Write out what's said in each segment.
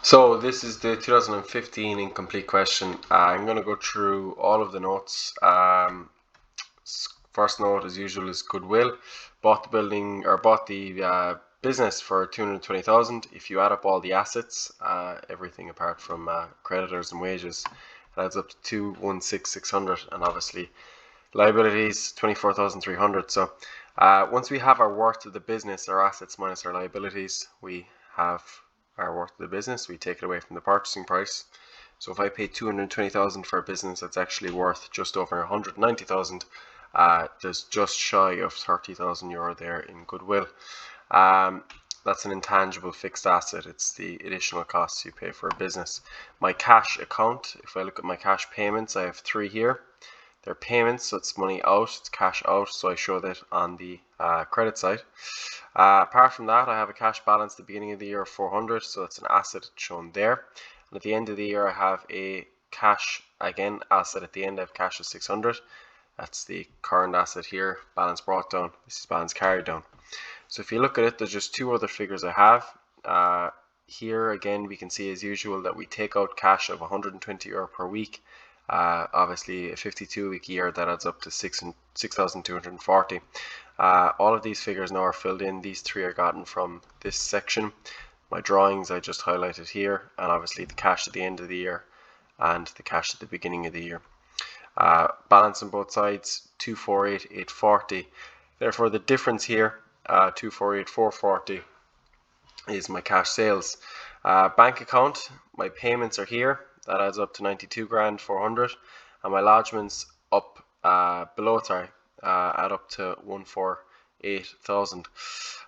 So this is the 2015 incomplete question. I'm going to go through all of the notes. First note, as usual, is goodwill. Bought the building or bought the business for 220,000. If you add up all the assets, everything apart from creditors and wages, it adds up to 216,600, and obviously liabilities 24,300. So once we have our worth of the business, our assets minus our liabilities, we have our worth of the business. We take it away from the purchasing price. So if I pay 220,000 for a business that's actually worth just over 190,000, there's just shy of 30,000 euro there in goodwill. That's an intangible fixed asset. It's the additional costs you pay for a business. My cash account, if I look at my cash payments, I have three here. They're payments, so it's money out, it's cash out, so I show that on the credit side. Apart from that, I have a cash balance at the beginning of the year of 400, so that's an asset shown there. And at the end of the year, I have a cash, again, asset at the end. I have cash of 600. That's the current asset here, balance brought down. This is balance carried down. So if you look at it, there's just two other figures I have. Here, again, we can see as usual that we take out cash of 120 euro per week. Obviously, a 52-week year, that adds up to 6,240. All of these figures now are filled in. These three are gotten from this section. My drawings I just highlighted here, and obviously the cash at the end of the year and the cash at the beginning of the year. Balance on both sides, 248,840. Therefore, the difference here, 248,440, is my cash sales. Bank account, my payments are here. That adds up to 92,400, and my lodgements up below, add up to 148,000.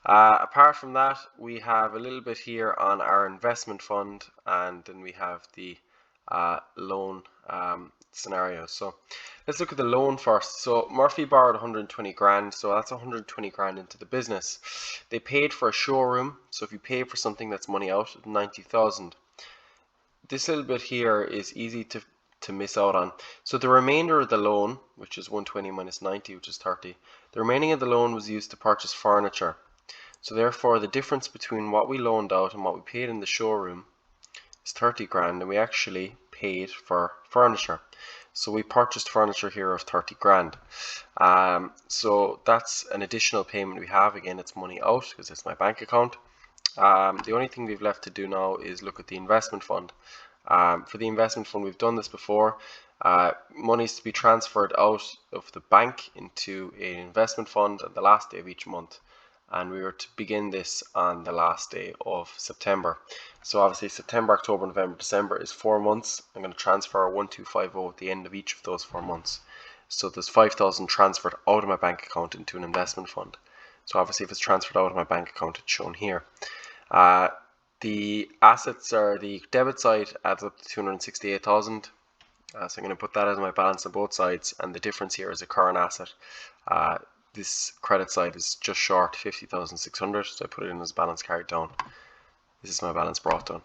Apart from that, we have a little bit here on our investment fund, and then we have the loan scenario. So let's look at the loan first. So Murphy borrowed 120 grand, so that's 120 grand into the business. They paid for a showroom, so if you pay for something that's money out, 90,000. This little bit here is easy to miss out on. So the remainder of the loan, which is 120 minus 90, which is 30, the remaining of the loan was used to purchase furniture. So therefore, the difference between what we loaned out and what we paid in the showroom is 30 grand, and we actually paid for furniture. So we purchased furniture here of 30 grand. So that's an additional payment we have. Again, it's money out because it's my bank account. The only thing we've left to do now is look at the investment fund. For the investment fund, we've done this before. Money is to be transferred out of the bank into an investment fund on the last day of each month, and we were to begin this on the last day of September. So obviously September, October, November, December is 4 months. I'm going to transfer 1250 at the end of each of those 4 months. So there's 5,000 transferred out of my bank account into an investment fund. So obviously if it's transferred out of my bank account, it's shown here. The assets, or the debit side, adds up to 268,000. So I'm going to put that as my balance on both sides, and the difference here is a current asset. This credit side is just short 50,600, so I put it in as balance carried down. This is my balance brought down.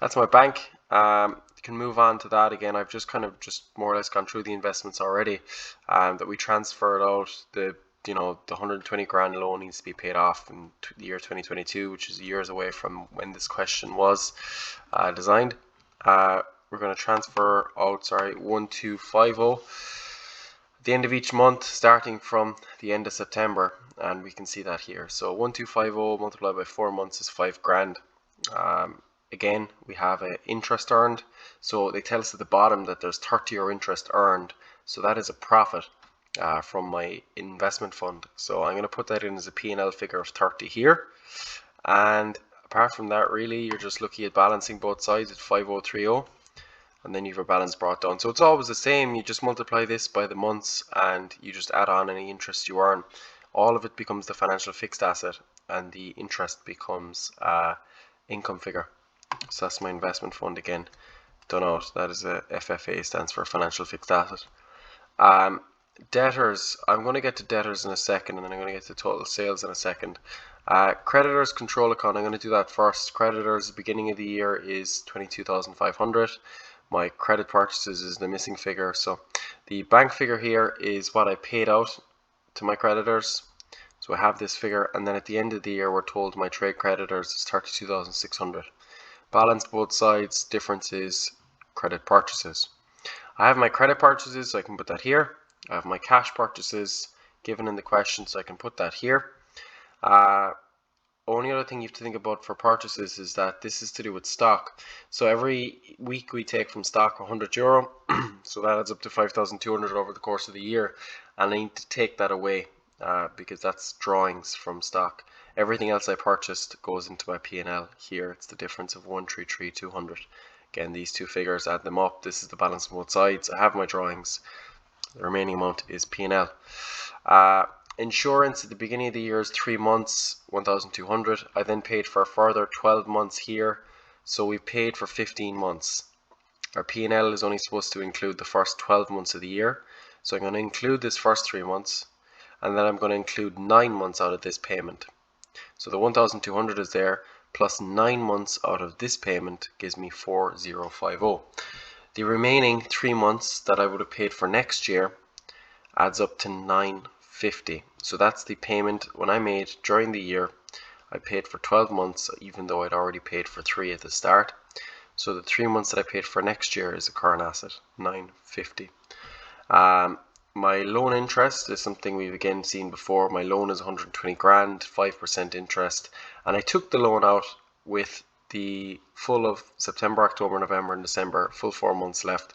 That's my bank. You can move on to that. Again, I've just more or less gone through the investments already, that we transferred out. The 120 grand loan needs to be paid off in the year 2022, which is years away from when this question was designed. We're going to transfer out 1250 at the end of each month, starting from the end of September, and we can see that here. So 1250 multiplied by 4 months is 5 grand. Again, we have interest earned, so they tell us at the bottom that there's 30 euro interest earned, so that is a profit from my investment fund. So I'm going to put that in as a P&L figure of 30 here. And apart from that, really, you're just looking at balancing both sides at 5030, and then you have a balance brought down. So it's always the same. You just multiply this by the months, and you just add on any interest you earn. All of it becomes the financial fixed asset, and the interest becomes income figure. So that's my investment fund again. Done out. That is a FFA, stands for financial fixed asset. Debtors, I'm going to get to debtors in a second, and then I'm going to get to total sales in a second. Creditors control account, I'm going to do that first. Creditors, beginning of the year is 22,500. My credit purchases is the missing figure. So the bank figure here is what I paid out to my creditors. So I have this figure, and then at the end of the year, we're told my trade creditors is 32,600. Balance both sides. Difference is credit purchases. I have my credit purchases, so I can put that here. I have my cash purchases given in the question, so I can put that here. Only other thing you have to think about for purchases is that this is to do with stock. So every week we take from stock €100, so that adds up to 5,200 over the course of the year, and I need to take that away because that's drawings from stock. Everything else I purchased goes into my P&L here. It's the difference of 133,200. Again, these two figures, add them up. This is the balance on both sides. I have my drawings. The remaining amount is P&L. Insurance at the beginning of the year is 3 months, 1,200. I then paid for a further 12 months here, so we paid for 15 months. Our P&L is only supposed to include the first 12 months of the year, so I'm going to include this first 3 months, and then I'm going to include 9 months out of this payment. So the 1,200 is there, plus 9 months out of this payment gives me 4,050. The remaining 3 months that I would have paid for next year adds up to 950. So that's the payment when I made during the year. I paid for 12 months even though I'd already paid for 3 at the start. So the 3 months that I paid for next year is a current asset, 950. My loan interest is something we've again seen before. My loan is 120 grand, 5% interest, and I took the loan out with the full of September, October, November, and December, full 4 months left.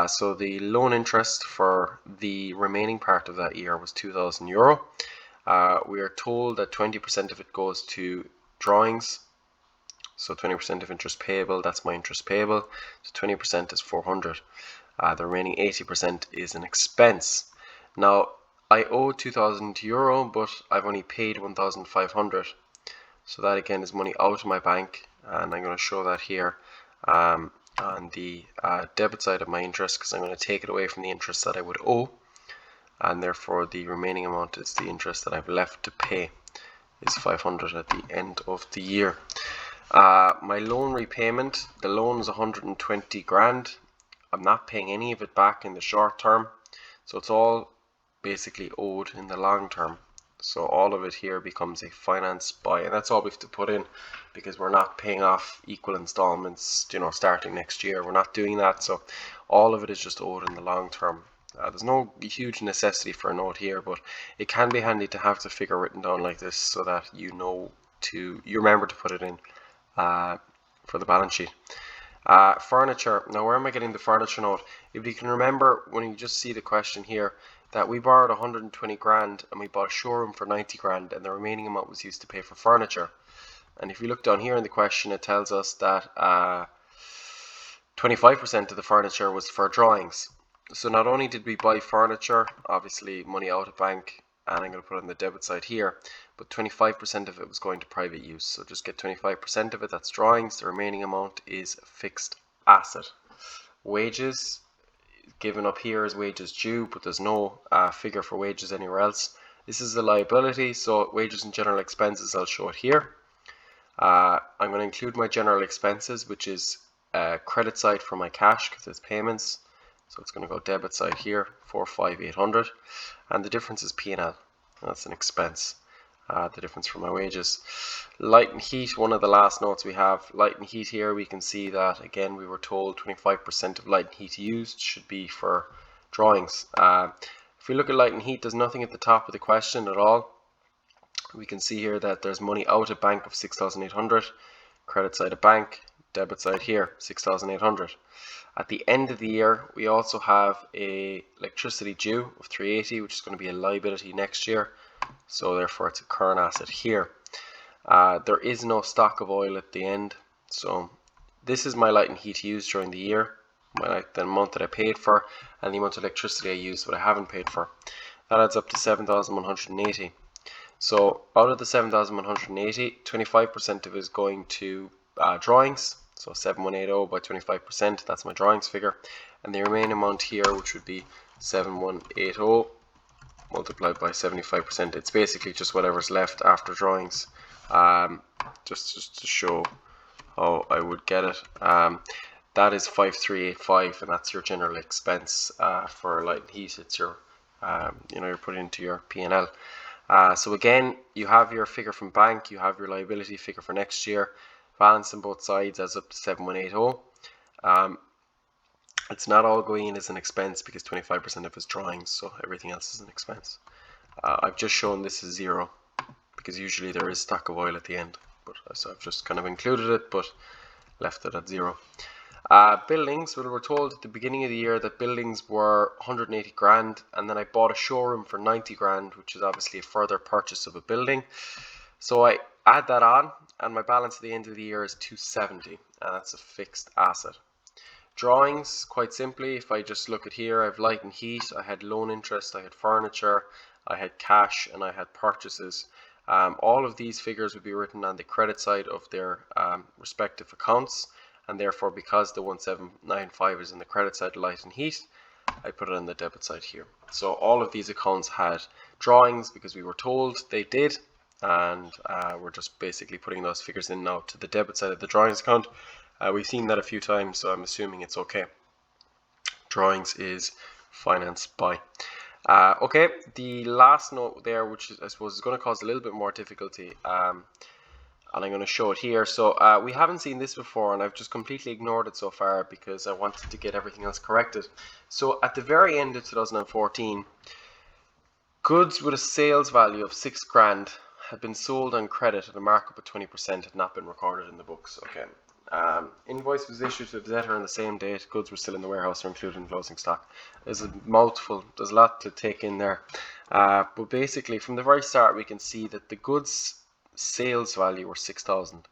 So the loan interest for the remaining part of that year was €2,000. We are told that 20% of it goes to drawings. So 20% of interest payable, that's my interest payable. So 20% is 400. The remaining 80% is an expense. Now, I owe €2,000, but I've only paid 1,500. So that again is money out of my bank, and I'm going to show that here on the debit side of my interest, because I'm going to take it away from the interest that I would owe, and therefore the remaining amount is the interest that I've left to pay, is 500 at the end of the year. My loan repayment, the loan is 120 grand. I'm not paying any of it back in the short term, so it's all basically owed in the long term. So all of it here becomes a finance buy, and that's all we have to put in because we're not paying off equal installments, starting next year. We're not doing that, so all of it is just owed in the long term. There's no huge necessity for a note here, but it can be handy to have the figure written down like this so that you remember to put it in for the balance sheet. Furniture. Now, where am I getting the furniture note? If you can remember, when you just see the question here, that we borrowed 120 grand and we bought a showroom for 90 grand, and the remaining amount was used to pay for furniture. And if you look down here in the question, it tells us that 25% of the furniture was for drawings. So not only did we buy furniture, obviously money out of bank, and I'm going to put it on the debit side here, but 25% of it was going to private use. So just get 25% of it, that's drawings. The remaining amount is fixed asset. Wages, given up here as wages due, but there's no figure for wages anywhere else. This is a liability, so wages and general expenses, I'll show it here. I'm going to include my general expenses, which is credit side for my cash because it's payments. So it's going to go debit side here, 4,500, and the difference is P&L. That's an expense. The difference for my wages. Light and heat, one of the last notes we have. Light and heat here, we can see that again we were told 25% of light and heat used should be for drawings. If we look at light and heat, there's nothing at the top of the question at all. We can see here that there's money out of bank of 6,800, credit side of bank, debit side here, 6,800. At the end of the year, we also have a electricity due of 380, which is going to be a liability next year. So therefore it's a current asset here. There is no stock of oil at the end. So this is my light and heat used during the year, the amount that I paid for, and the amount of electricity I used but I haven't paid for. That adds up to 7,180. So out of the 7,180, 25% of it is going to drawings. So 7,180 by 25%, that's my drawings figure. And the remaining amount here, which would be 7,180 multiplied by 75%. It's basically just whatever's left after drawings, just to show how I would get it. That is 5,385, and that's your general expense for light and heat. It's your, you're putting into your P&L. So again, you have your figure from bank, you have your liability figure for next year. balance on both sides adds up to 7180. It's not all going in as an expense because 25% of it's drawings, so everything else is an expense. I've just shown this as 0 because usually there is stock of oil at the end, but so I've just kind of included it but left it at 0. Buildings, well, we're told at the beginning of the year that buildings were 180 grand, and then I bought a showroom for 90 grand, which is obviously a further purchase of a building. So I add that on, and my balance at the end of the year is 270, and that's a fixed asset. Drawings, quite simply, if I just look at here, I have light and heat, I had loan interest, I had furniture, I had cash, and I had purchases. All of these figures would be written on the credit side of their respective accounts, and therefore because the 1795 is in the credit side, light and heat, I put it on the debit side here. So all of these accounts had drawings because we were told they did, and we're just basically putting those figures in now to the debit side of the drawings account. We've seen that a few times, so I'm assuming it's okay. Drawings is financed by. Okay, the last note there, which I suppose is going to cause a little bit more difficulty, and I'm going to show it here. So we haven't seen this before, and I've just completely ignored it so far because I wanted to get everything else corrected. So at the very end of 2014, goods with a sales value of 6 grand had been sold on credit at a markup of 20%, had not been recorded in the books. Okay. Invoice was issued to the debtor on the same date. Goods were still in the warehouse or included in closing stock. There's a mouthful. There's a lot to take in there. But basically, from the very start, we can see that the goods sales value were 6,000.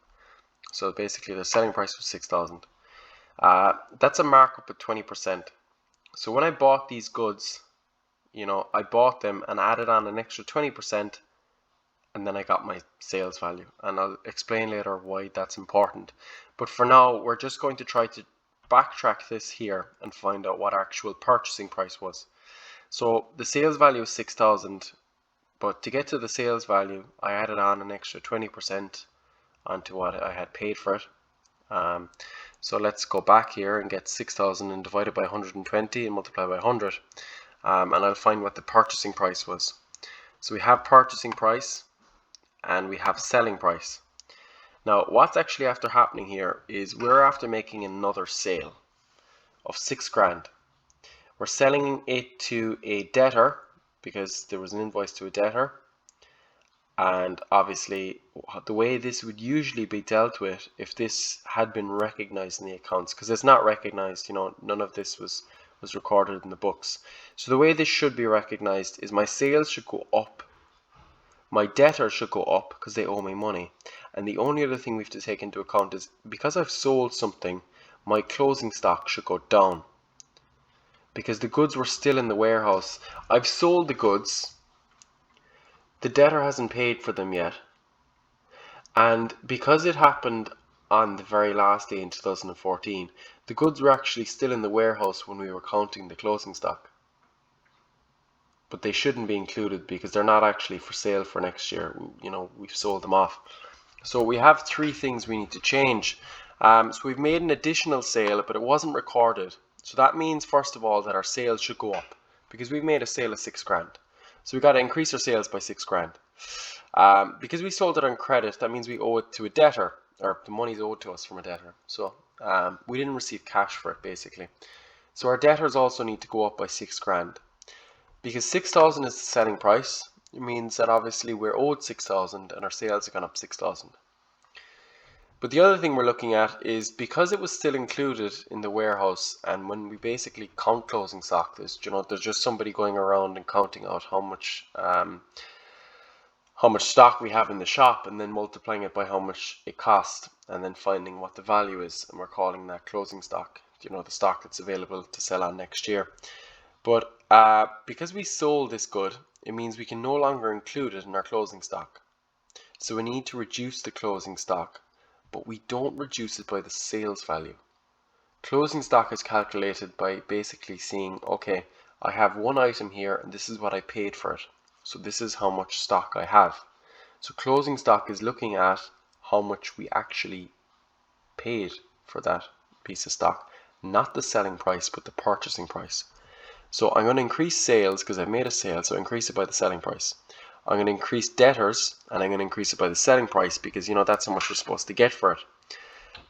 So basically, the selling price was 6,000. That's a markup of 20%. So when I bought these goods, I bought them and added on an extra 20%. And then I got my sales value, and I'll explain later why that's important. But for now, we're just going to try to backtrack this here and find out what our actual purchasing price was. So the sales value is 6,000, but to get to the sales value, I added on an extra 20% onto what I had paid for it. So let's go back here and get 6,000 and divide it by 120 and multiply by 100, and I'll find what the purchasing price was. So we have purchasing price and we have selling price. Now what's actually after happening here is we're after making another sale of 6 grand. We're selling it to a debtor because there was an invoice to a debtor, and obviously the way this would usually be dealt with if this had been recognized in the accounts, because it's not recognized, none of this was recorded in the books. So the way this should be recognized is my sales should go up, my debtors should go up because they owe me money, and the only other thing we have to take into account is because I've sold something, my closing stock should go down because the goods were still in the warehouse. I've sold the goods, the debtor hasn't paid for them yet, and because it happened on the very last day in 2014, the goods were actually still in the warehouse when we were counting the closing stock. But they shouldn't be included because they're not actually for sale for next year. We've sold them off. So we have 3 things we need to change. So we've made an additional sale, but it wasn't recorded. So that means, first of all, that our sales should go up because we've made a sale of 6 grand. So we've got to increase our sales by 6 grand. Because we sold it on credit, that means we owe it to a debtor, or the money's owed to us from a debtor. So we didn't receive cash for it, basically. So our debtors also need to go up by 6 grand. Because 6,000 is the selling price, it means that obviously we're owed 6,000 and our sales have gone up 6,000. But the other thing we're looking at is because it was still included in the warehouse, and when we basically count closing stock, there's just somebody going around and counting out how much stock we have in the shop and then multiplying it by how much it cost and then finding what the value is, and we're calling that closing stock, the stock that's available to sell on next year. But because we sold this good, it means we can no longer include it in our closing stock. So we need to reduce the closing stock, but we don't reduce it by the sales value. Closing stock is calculated by basically seeing, okay, I have one item here and this is what I paid for it. So this is how much stock I have. So closing stock is looking at how much we actually paid for that piece of stock, not the selling price, but the purchasing price. So I'm going to increase sales because I've made a sale, so increase it by the selling price. I'm going to increase debtors and I'm going to increase it by the selling price because that's how much we're supposed to get for it.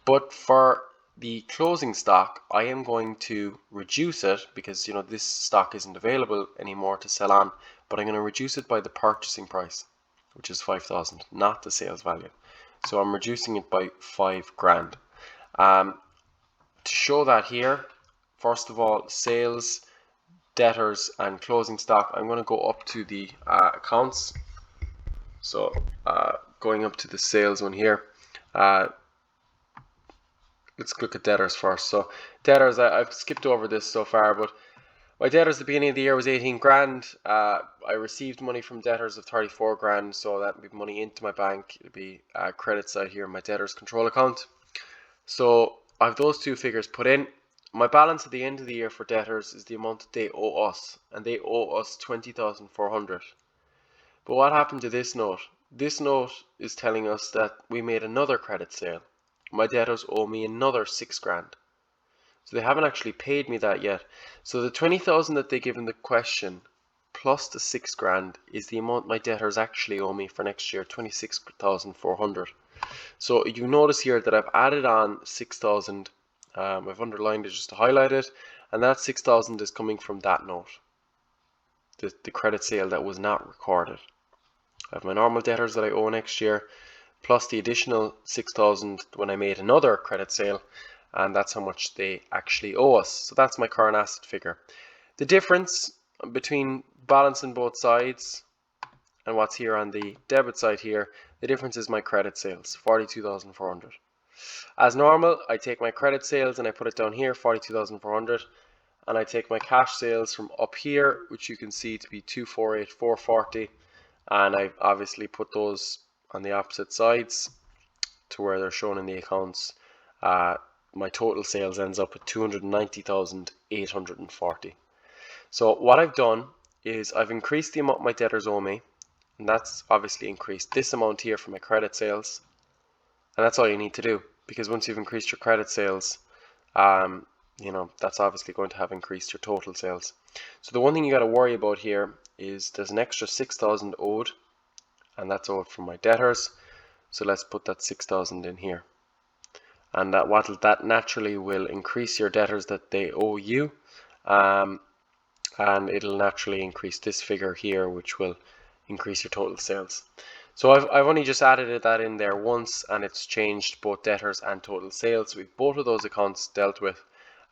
But for the closing stock, I am going to reduce it because this stock isn't available anymore to sell on, but I'm going to reduce it by the purchasing price, which is 5,000, not the sales value. So I'm reducing it by 5 grand. To show that here, first of all, sales, debtors, and closing stock, I'm going to go up to the accounts. So going up to the sales one here. Let's look at debtors first. So debtors, I've skipped over this so far, but my debtors at the beginning of the year was 18 grand. I received money from debtors of 34 grand, so that would be money into my bank. It'd be credit side here in my debtors control account. So I have those two figures put in. My balance at the end of the year for debtors is the amount that they owe us, and they owe us 20,400. But what happened to this note? This note is telling us that we made another credit sale. My debtors owe me another 6 grand. So they haven't actually paid me that yet. So the 20,000 that they give in the question plus the 6 grand is the amount my debtors actually owe me for next year, 26,400. So you notice here that I've added on 6,000. I've underlined it just to highlight it, and that 6,000 is coming from that note, the credit sale that was not recorded. I have my normal debtors that I owe next year, plus the additional 6,000 when I made another credit sale, and that's how much they actually owe us. So that's my current asset figure. The difference between balancing both sides and what's here on the debit side here, the difference is my credit sales, 42,400. As normal, I take my credit sales and I put it down here, 42,400, and I take my cash sales from up here, which you can see to be 248,440, and I obviously put those on the opposite sides to where they're shown in the accounts. My total sales ends up at 290,840. So what I've done is I've increased the amount my debtors owe me, and that's obviously increased this amount here for my credit sales, and that's all you need to do, because once you've increased your credit sales, that's obviously going to have increased your total sales. So the one thing you got to worry about here is there's an extra 6,000 owed, and that's owed from my debtors. So let's put that 6,000 in here, and that naturally will increase your debtors that they owe you, and it'll naturally increase this figure here, which will increase your total sales. So I've only just added that in there once, and it's changed both debtors and total sales. We've both of those accounts dealt with.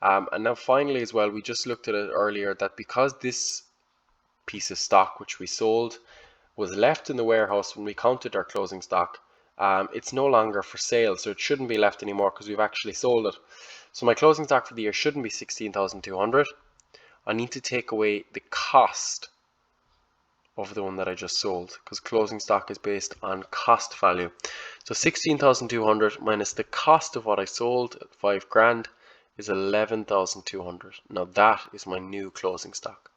And now finally as well, we just looked at it earlier that because this piece of stock which we sold was left in the warehouse when we counted our closing stock, it's no longer for sale, so it shouldn't be left anymore because we've actually sold it. So my closing stock for the year shouldn't be 16,200. I need to take away the cost of the one that I just sold, because closing stock is based on cost value. So 16,200 minus the cost of what I sold at 5 grand is 11,200. Now that is my new closing stock.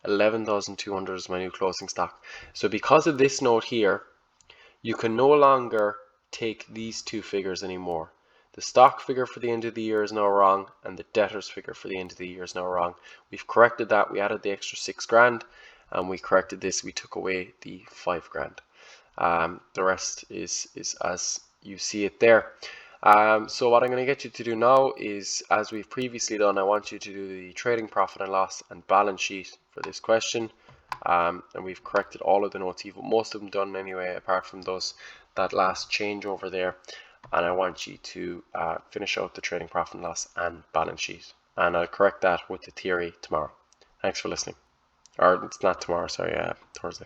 11,200 is my new closing stock. So because of this note here, you can no longer take these two figures anymore. The stock figure for the end of the year is now wrong, and the debtors figure for the end of the year is now wrong. We've corrected that. We added the extra 6 grand, and we corrected this. We took away the 5 grand. The rest is as you see it there. So what I'm going to get you to do now is, as we've previously done, I want you to do the trading profit and loss and balance sheet for this question. And we've corrected all of the notes, most of them done anyway, apart from that last change over there. And I want you to finish out the trading profit and loss and balance sheet. And I'll correct that with the theory tomorrow. Thanks for listening. Or it's not tomorrow, sorry, Thursday.